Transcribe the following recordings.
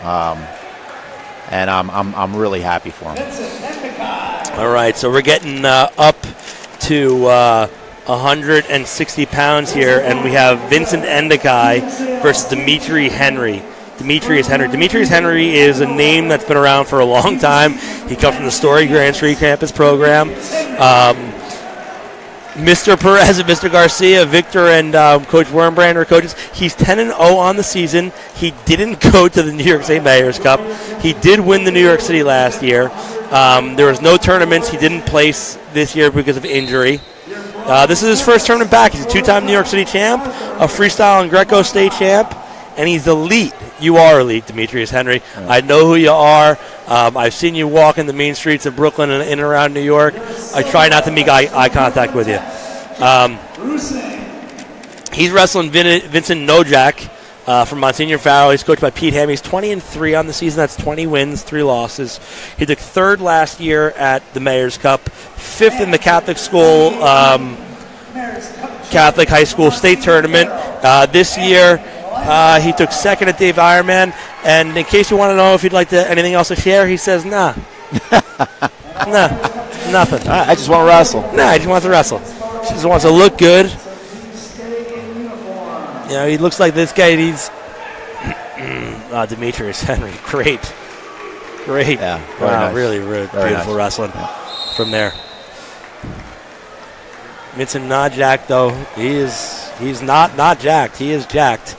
And I'm really happy for him. All right, so we're getting up to 160 pounds here, and we have Vincent Ndokaj versus Demitreus Henry. Demitreus Henry is a name that's been around for a long time. He comes from the Story Grand Street Campus program. Mr. Perez and Mr. Garcia, Victor and Coach Wormbrand are coaches. He's 10-0 on the season. He didn't go to the New York State Mayor's Cup. He did win the New York City last year. There was no tournaments. He didn't place this year because of injury. This is his first tournament back. He's a two-time New York City champ, a freestyle and Greco state champ, and he's elite. You are elite, Demitreus Henry. Yeah. I know who you are. I've seen you walk in the main streets of Brooklyn and in and around New York. I try not to make eye contact with you. He's wrestling Vincent Ndokaj from Monsignor Farrell. He's coached by Pete Ham. He's 20-3 on the season. That's 20 wins, 3 losses. He took 3rd last year at the Mayor's Cup, 5th in the Catholic school, Catholic high school state tournament. This year, he took 2nd at Dave Ironman. And in case you want to know if he'd like to anything else to share, he says, nah. Nah, nothing. I just want to wrestle. Nah, he just wants to wrestle. He just wants to look good. You know, he looks like this guy. He's Demitreus Henry. Great. Yeah, wow, nice. Really beautiful nice. wrestling from there. Vincent not jacked though. He's not jacked. He is jacked.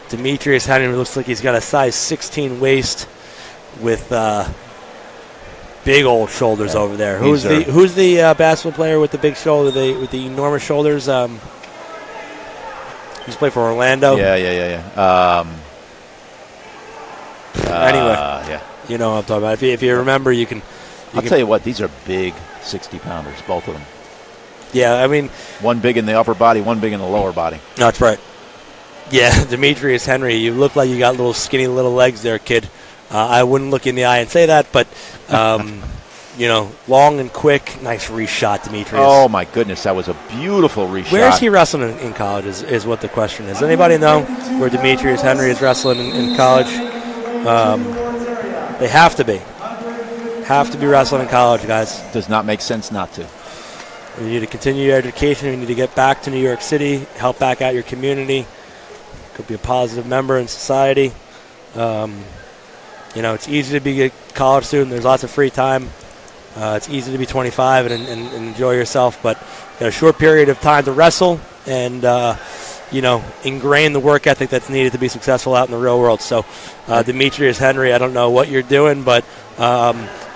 Demitreus Henry looks like he's got a size 16 waist with big old shoulders over there. Who's the basketball player with the big shoulder? With the enormous shoulders? He's played for Orlando. Yeah. Anyway, you know what I'm talking about. If you remember, you can. I'll tell you what; these are big 60-pounders, both of them. Yeah, I mean, one big in the upper body, one big in the lower body. That's right. Yeah, Demitreus Henry, you look like you got little skinny little legs there, kid. I wouldn't look you in the eye and say that, but you know, long and quick, nice reshot, Demitreus. Oh my goodness, that was a beautiful reshot. Where is he wrestling in college? Is what the question is. Anybody know where Demitreus Henry is wrestling in college? They have to be. Have to be wrestling in college, guys. Does not make sense not to. You need to continue your education. You need to get back to New York City, help back out your community. Could be a positive member in society. You know, it's easy to be a college student. There's lots of free time. It's easy to be 25 and enjoy yourself, but you got a short period of time to wrestle and, you know, ingrain the work ethic that's needed to be successful out in the real world. So, Demitreus Henry, I don't know what you're doing, but,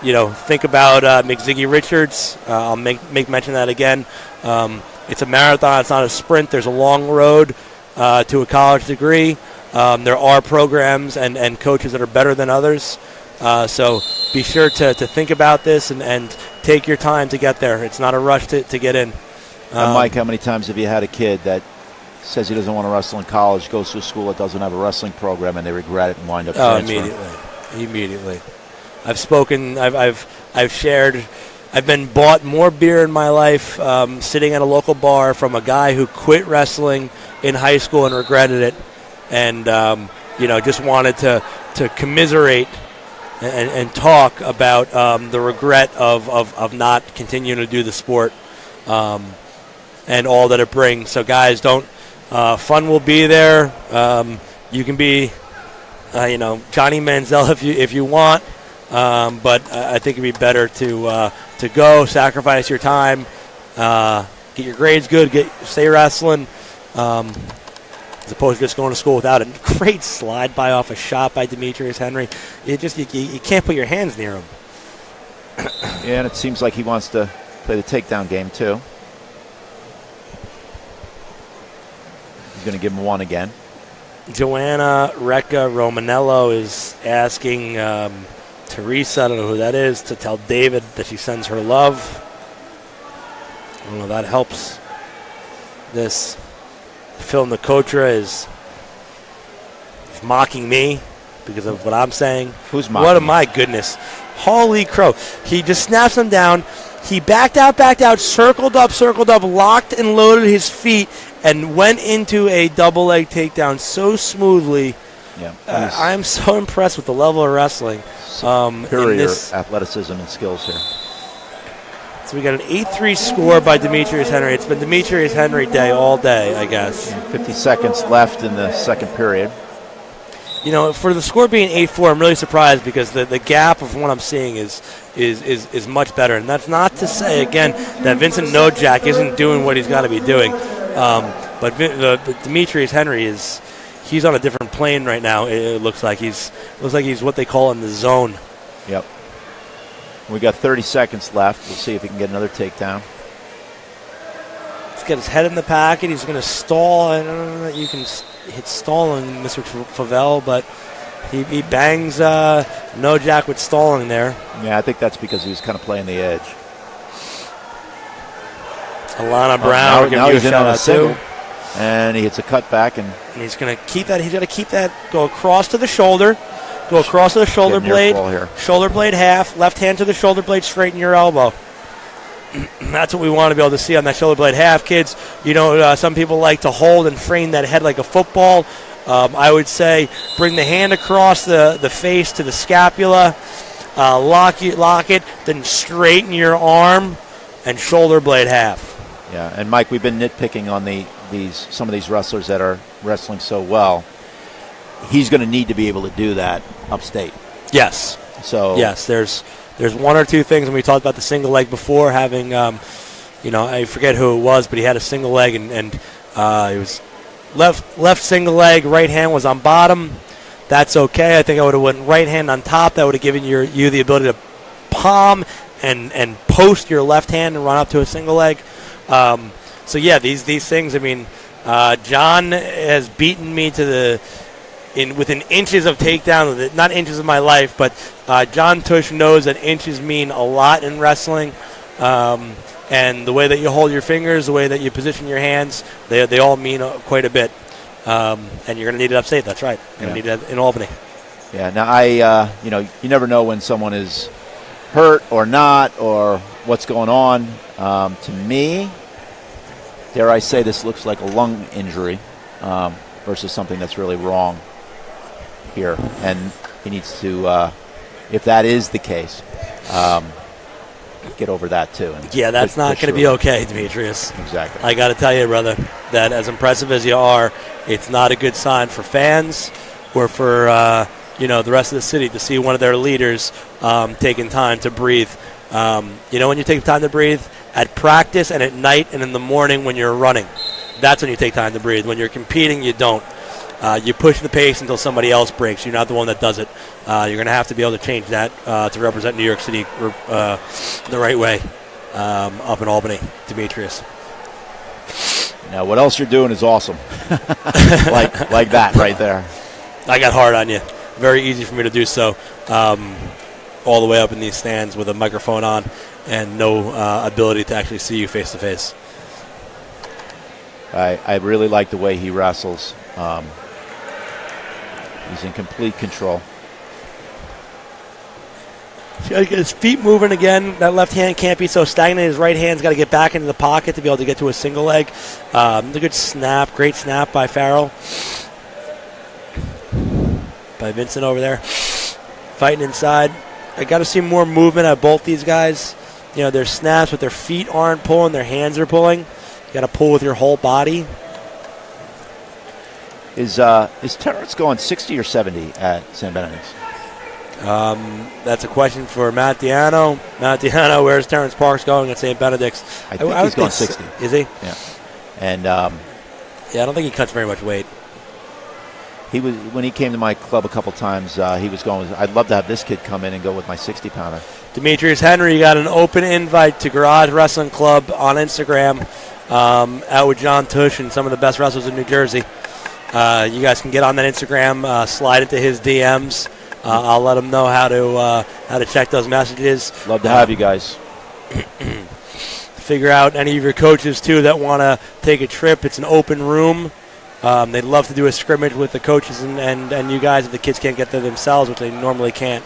you know, think about McZiggy Richards. I'll make mention of that again. It's a marathon. It's not a sprint. There's a long road to a college degree. There are programs and coaches that are better than others. So be sure to think about this and take your time to get there. It's not a rush to get in. Mike, how many times have you had a kid that says he doesn't want to wrestle in college, goes to a school that doesn't have a wrestling program, and they regret it and wind up transferring? Immediately. I've spoken. I've shared. I've been bought more beer in my life sitting at a local bar from a guy who quit wrestling in high school and regretted it, and you know, just wanted to commiserate and talk about the regret of not continuing to do the sport and all that it brings. So guys, don't. Fun will be there. You can be, you know, Johnny Manziel if you want, but I think it'd be better to go sacrifice your time, get your grades good, stay wrestling, as opposed to just going to school without it. Great slide by off a shot by Demitreus Henry. You can't put your hands near him. Yeah, and it seems like he wants to play the takedown game too. He's going to give him one again. Joanna Recca Romanello is asking Teresa, I don't know who that is, to tell David that she sends her love. I don't know, that helps. This Phil Nkotra is mocking me because of what I'm saying. Who's mocking? What my goodness. Holy crow. He just snaps him down. He backed out, circled up, locked and loaded his feet, and went into a double leg takedown so smoothly. Yeah, I'm so impressed with the level of wrestling. Superior athleticism and skills here. So we got an 8-3 score by Demitreus Henry. It's been Demitreus Henry day all day, I guess. 50 seconds left in the second period. You know, for the score being 8-4, I'm really surprised because the gap of what I'm seeing is much better. And that's not to say, again, that Vincent Ndokaj isn't doing what he's got to be doing. But Demitreus Henry he's on a different plane right now. It looks like he's what they call in the zone. Yep. We got 30 seconds left. We'll see if he can get another takedown. He's got his head in the packet. He's going to stall. I don't know that you can hit stalling, Mr. Farrell, but he bangs Ndokaj with stalling there. Yeah, I think that's because he was kind of playing the edge. Alana Brown now he's in on a single, and he hits a cutback, and he's going to keep that. He's going to keep that. Go across to the shoulder. Go across to the shoulder blade. Shoulder blade half. Left hand to the shoulder blade. Straighten your elbow. That's what we want to be able to see on that shoulder blade half, kids. You know, some people like to hold and frame that head like a football. I would say bring the hand across the face to the scapula. Lock it. Then straighten your arm and shoulder blade half. Yeah, and Mike, we've been nitpicking on some of these wrestlers that are wrestling so well. He's going to need to be able to do that upstate. Yes. So yes, there's one or two things, and we talked about the single leg before, having, I forget who it was, but he had a single leg, and he was left single leg, right hand was on bottom. That's okay. I think I would have went right hand on top. That would have given you the ability to palm and post your left hand and run up to a single leg. So yeah, these things. I mean, John has beaten me to within inches of takedown, not inches of my life, but John Tush knows that inches mean a lot in wrestling. And the way that you hold your fingers, the way that you position your hands, they all mean quite a bit. And you're going to need it upstate. That's right. You're going to need it in Albany. Yeah. Now you never know when someone is hurt or not, or what's going on. To me, dare I say, this looks like a lung injury versus something that's really wrong here, and he needs to, if that is the case, get over that too. Yeah, that's not going to be okay, Demitreus. Exactly. I got to tell you, brother, that as impressive as you are, it's not a good sign for fans or for the rest of the city to see one of their leaders taking time to breathe. When you take time to breathe at practice and at night and in the morning when you're running, that's when you take time to breathe. When you're competing, you don't. You push the pace until somebody else breaks. You're not the one that does it. You're going to have to be able to change that to represent New York City the right way up in Albany, Demitreus. Now, what else you're doing is awesome. like that right there. I got hard on you. Very easy for me to do so. All the way up in these stands with a microphone on and no ability to actually see you face to face. I really like the way he wrestles. He's in complete control. His feet moving again. That left hand can't be so stagnant. His right hand's got to get back into the pocket to be able to get to a single leg. A good snap. Great snap by Farrell. By Vincent over there. Fighting inside. I got to see more movement out of both these guys. Their snaps, but their feet aren't pulling. Their hands are pulling. You got to pull with your whole body. Is Terrence going 60 or 70 at St. Benedict's? That's a question for Matt Diano. Matt Diano, where's Terrence Parks going at St. Benedict's? I think he's going 60. Is he? Yeah. And I don't think he cuts very much weight. He was, when he came to my club a couple times, he was going, I'd love to have this kid come in and go with my 60-pounder. Demitreus Henry, you got an open invite to Garage Wrestling Club on Instagram, out with John Tush and some of the best wrestlers in New Jersey. You guys can get on that Instagram, slide into his DMs. I'll let him know how to check those messages. Love to have you guys. Figure out any of your coaches, too, that want to take a trip. It's an open room. They'd love to do a scrimmage with the coaches and you guys if the kids can't get there themselves, which they normally can't.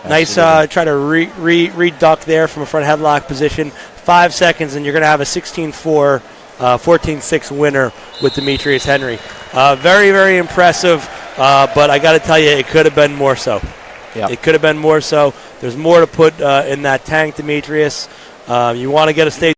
Absolutely. Nice try to re-duck there from a front headlock position. 5 seconds, and you're going to have a 16-4, 14-6 winner with Demitreus Henry. Very, very impressive. But I got to tell you, it could have been more so. Yeah. It could have been more so. There's more to put in that tank, Demitreus. You want to get a state